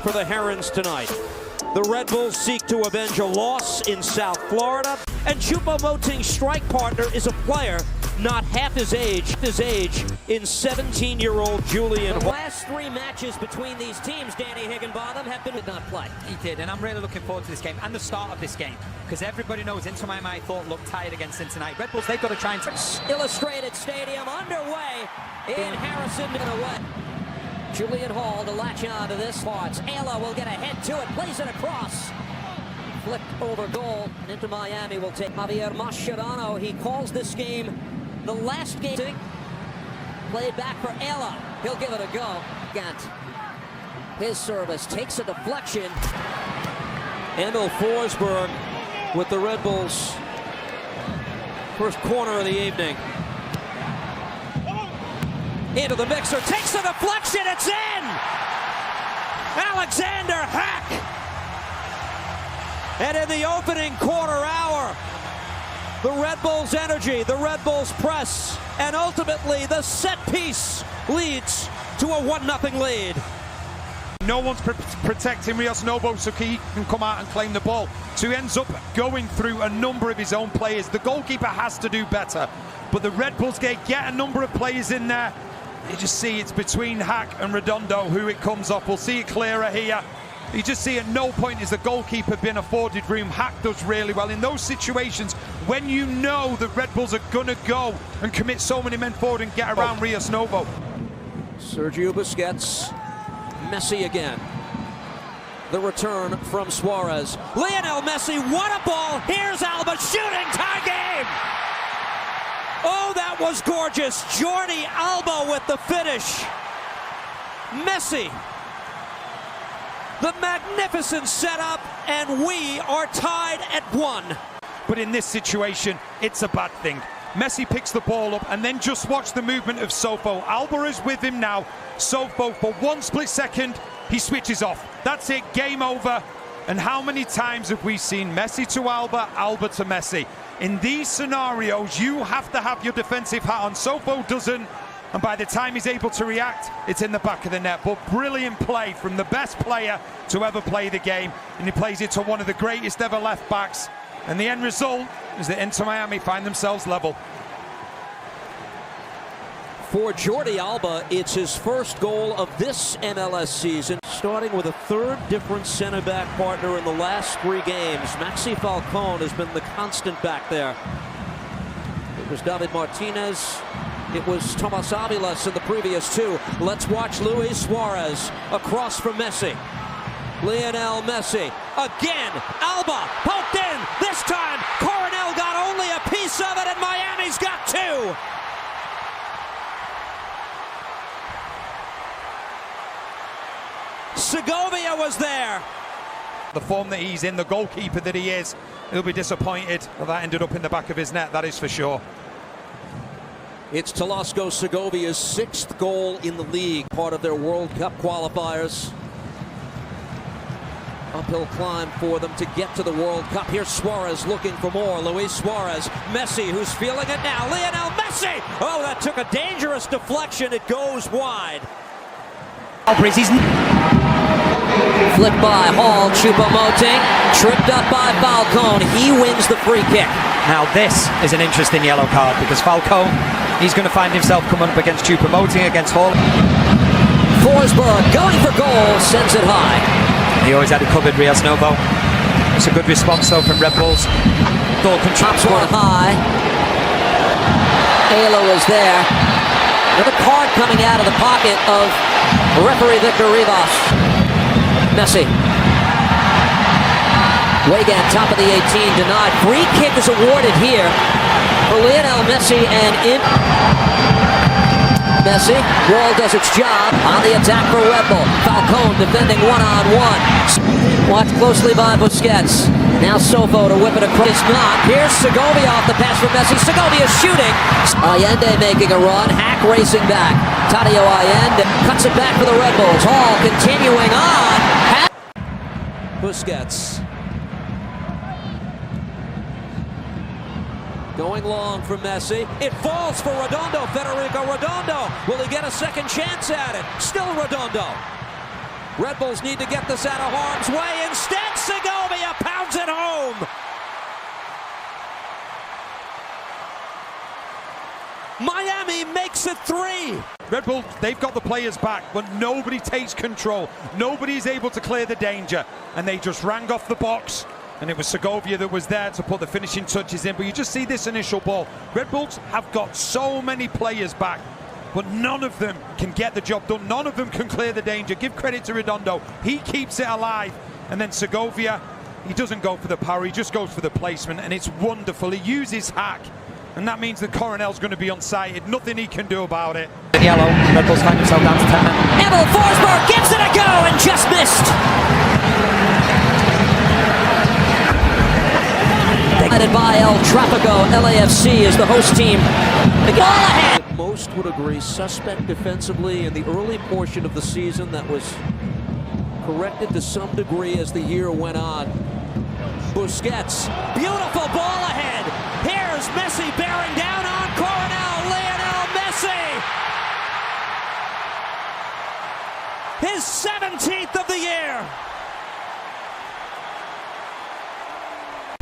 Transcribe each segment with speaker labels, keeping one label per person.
Speaker 1: for the Herons tonight. The Red Bulls seek to avenge a loss in South Florida. And Choupo-Moting's strike partner is a player not half his age in 17-year-old Julian. The last three matches between these teams, Danny Higginbotham, have been not play.
Speaker 2: He did, and I'm really looking forward to this game and the start of this game, because everybody knows Inter Miami, I thought, looked tired against Cincinnati. Red Bulls, they've got to try and...
Speaker 1: Illustrated Stadium underway in Harrison and away. Julian Hall to latch on to this part. Ayla will get a head to it, plays it across. Flicked over goal, and into Miami will take Javier Mascherano. He calls this game the last game. Played back for Ayla. He'll give it a go. Gant. His service takes a deflection. Emil Forsberg with the Red Bulls. First corner of the evening. Into the mixer, takes the deflection, it's in! Alexander Hack! And in the opening quarter hour, the Red Bulls energy, the Red Bulls press, and ultimately the set piece leads to a 1-0 lead.
Speaker 3: No one's protecting Rios Novo so he can come out and claim the ball. So he ends up going through a number of his own players. The goalkeeper has to do better, but the Red Bulls get a number of players in there. You just see it's between Hack and Redondo who it comes off. We'll see it clearer here. You just see at no point is the goalkeeper being afforded room. Hack does really well in those situations when you know the Red Bulls are going to go and commit so many men forward and get around Rios Novo.
Speaker 1: Sergio Busquets, Messi again. The return from Suarez. Lionel Messi, what a ball! Here's Alba shooting, tie game! Oh, that was gorgeous. Jordi Alba with the finish. Messi. The magnificent setup, and we are tied at 1.
Speaker 3: But in this situation, it's a bad thing. Messi picks the ball up, and then just watch the movement of Sofo. Alba is with him now. Sofo, for 1 split second, he switches off. That's it, game over. And how many times have we seen Messi to Alba, Alba to Messi? In these scenarios, you have to have your defensive hat on. Sofo doesn't, and by the time he's able to react, it's in the back of the net. But brilliant play from the best player to ever play the game, and he plays it to one of the greatest ever left backs. And the end result is that Inter Miami find themselves level.
Speaker 1: For Jordi Alba, it's his first goal of this MLS season, starting with a third different center-back partner in the last 3 games. Maxi Falcone has been the constant back there. It was David Martinez, it was Tomas Avilas in the previous 2. Let's watch Luis Suarez across from Messi. Lionel Messi, again, Alba poked in, this time Coronel got only a piece of it and Miami's got 2. Segovia was there.
Speaker 3: The form that he's in, the goalkeeper that he is, he'll be disappointed that that ended up in the back of his net, that is for sure.
Speaker 1: It's Telesco Segovia's 6th goal in the league, part of their World Cup qualifiers. Uphill climb for them to get to the World Cup. Here's Suarez looking for more. Luis Suarez. Messi, who's feeling it now. Lionel Messi! Oh, that took a dangerous deflection. It goes wide. Flicked by Hall, Choupo-Moting, tripped up by Falcone. He wins the free kick.
Speaker 2: Now this is an interesting yellow card, because Falcone, he's going to find himself coming up against Choupo-Moting, against Hall.
Speaker 1: Forsberg going for goal, sends it high.
Speaker 2: He always had it covered, Rios Novo. It's a good response though from Red Bulls. Goal control.
Speaker 1: Chops one high. Ayla was there. Another card coming out of the pocket of referee Victor Rivas. Messi. Weigand, top of the 18, denied. Free kick is awarded here for Lionel Messi and Messi. Wall does its job on the attack for Red Bull. Falcone defending one-on-one. Watched closely by Busquets. Now Sofo to whip it across. It's not. Here's Segovia off the pass for Messi. Segovia shooting. Allende making a run. Hack racing back. Tadio Allende cuts it back for the Red Bulls. Hall continuing on. Busquets. Going long for Messi. It falls for Redondo. Federico Redondo. Will he get a second chance at it? Still Redondo.
Speaker 4: Red Bulls need to get this out of harm's way. Instead, Segovia pounds it home. Miami makes it 3.
Speaker 3: Red Bull, they've got the players back, but nobody takes control. Nobody's able to clear the danger, and they just rang off the box, and it was Segovia that was there to put the finishing touches in. But you just see this initial ball. Red Bulls have got so many players back, but none of them can get the job done. None of them can clear the danger. Give credit to Redondo. He keeps it alive. And then Segovia, he doesn't go for the power, he just goes for the placement, and it's wonderful. He uses hack, and that means that Coronel's going to be unsighted. Nothing he can do about it.
Speaker 2: In yellow, Red Bulls find himself down to 10 men.
Speaker 1: Emil Forsberg gives it a go and just missed. Headed by El Trafico, LAFC is the host team. The ball ahead.
Speaker 4: Most would agree, suspect defensively in the early portion of the season. That was corrected to some degree as the year went on. Busquets, beautiful ball ahead. Here's Messi bearing down on Coronel. Lionel Messi. His 17th of the year.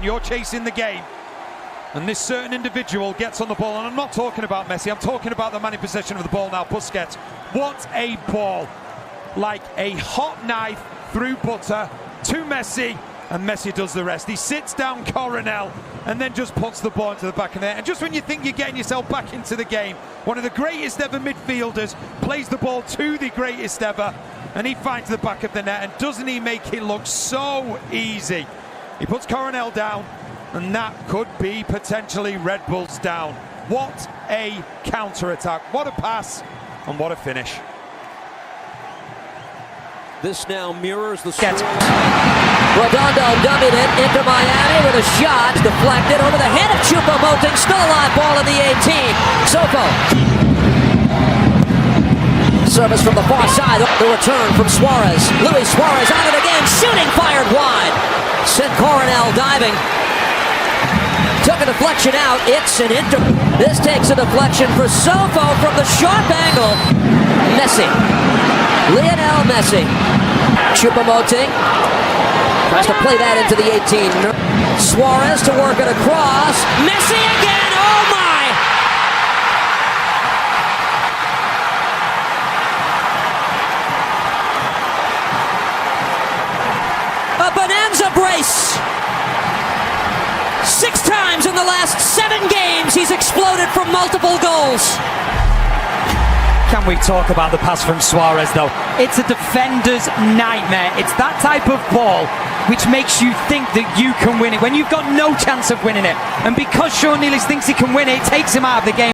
Speaker 3: You're chasing the game, and this certain individual gets on the ball, and I'm not talking about Messi, I'm talking about the man in possession of the ball now, Busquets. What a ball, like a hot knife through butter to Messi, and Messi does the rest. He sits down Coronel and then just puts the ball into the back of the net. And just when you think you're getting yourself back into the game, one of the greatest ever midfielders plays the ball to the greatest ever, and he finds the back of the net, and doesn't he make it look so easy? He puts Coronel down, and that could be potentially Red Bulls down. What a counter-attack, what a pass, and what a finish.
Speaker 4: This now mirrors the score.
Speaker 1: Redondo dummied it into Miami with a shot deflected over the head of Choupo-Moting. Still alive, ball in the 18. Soko. Service from the far side. The return from Suarez. Luis Suarez on it again. Shooting fired wide. Sent Coronel diving. Took a deflection out. It's an Inter. This takes a deflection for Sofo from the sharp angle. Messi. Lionel Messi. Choupo-Moting tries to play that into the 18. Suarez to work it across. Messi again. Oh my! A bonanza brace. 6 times in the last 7 games he's exploded from multiple goals.
Speaker 2: Can we talk about the pass from Suarez though? It's a defender's nightmare. It's that type of ball which makes you think that you can win it when you've got no chance of winning it. And because Sean Nealis thinks he can win it, it takes him out of the game.